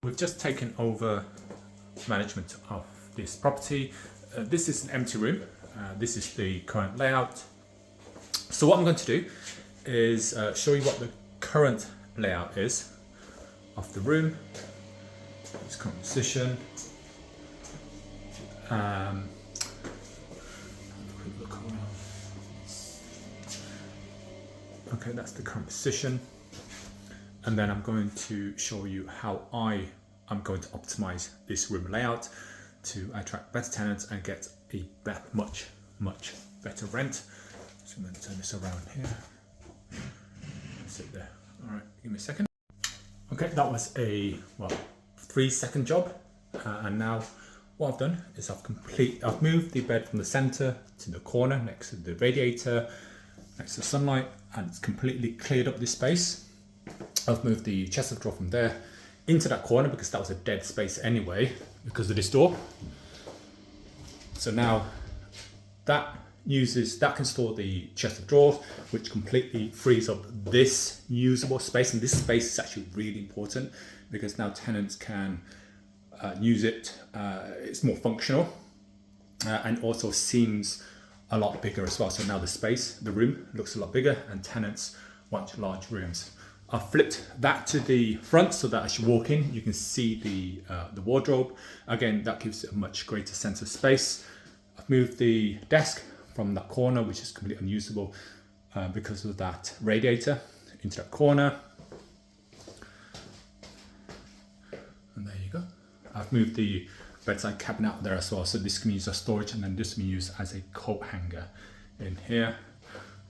We've just taken over management of this property. This is an empty room. This is the current layout. So what I'm going to do is show you what the current layout is of the room, its current position. Okay, that's the current position. And then I'm going to show you how I am going to optimize this room layout to attract better tenants and get a much better rent. So I'm going to turn this around here. Sit there. All right, give me a second. Okay, that was a 3-second job, and now what I've done is I've moved the bed from the center to the corner next to the radiator, next to the sunlight, and it's completely cleared up this space. I've moved the chest of drawers from there into that corner because that was a dead space anyway because of this door. So now that can store the chest of drawers, which completely frees up this usable space. And this space is actually really important because now tenants can use it. It's more functional and also seems a lot bigger as well. So now the room looks a lot bigger and tenants want large rooms. I've flipped that to the front so that as you walk in, you can see the wardrobe. Again, that gives it a much greater sense of space. I've moved the desk from that corner, which is completely unusable because of that radiator, into that corner. And there you go. I've moved the bedside cabinet out there as well. So this can be used as storage, and then this can be used as a coat hanger in here.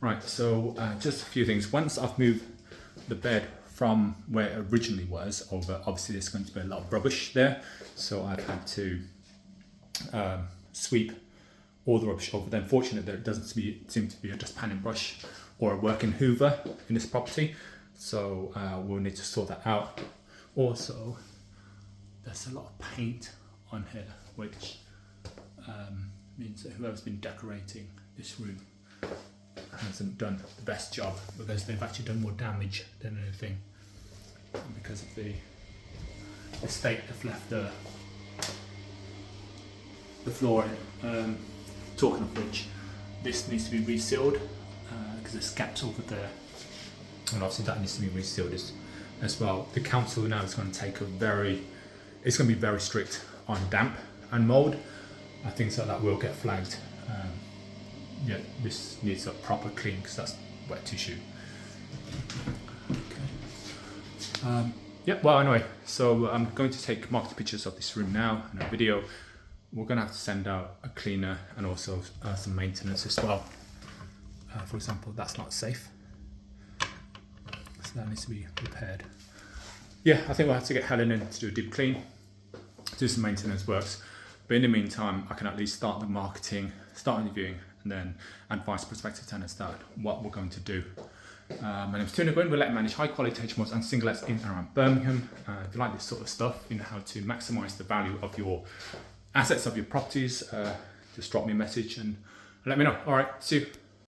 Right, so just a few things. Once I've moved the bed from where it originally was over, obviously there's going to be a lot of rubbish there, so I've had to sweep all the rubbish over there. Unfortunately, there doesn't seem to be a dustpan and brush or a working hoover in this property, so we'll need to sort that out. Also, there's a lot of paint on here, which means that whoever's been decorating this room hasn't done the best job because they've actually done more damage than anything because of the state they've left the floor in. Talking of which, this needs to be resealed because there's gaps over there, and obviously that needs to be resealed as well. The council now is going to take it's going to be very strict on damp and mold. Things like that will get flagged. Yeah, this needs a proper clean because that's wet tissue. Okay. Well, anyway, so I'm going to take marketing pictures of this room now and a video. We're going to have to send out a cleaner and also some maintenance as well. For example, that's not safe, so that needs to be repaired. Yeah, I think we'll have to get Helen in to do a deep clean, do some maintenance works. But in the meantime, I can at least start the marketing, start interviewing, and then advise prospective tenants that what we're going to do. My name is Nguyen. We let manage high quality HMOs and singlets in and around Birmingham. If you like this sort of stuff, you know how to maximize the value of your assets, of your properties, just drop me a message and let me know. All right, see you.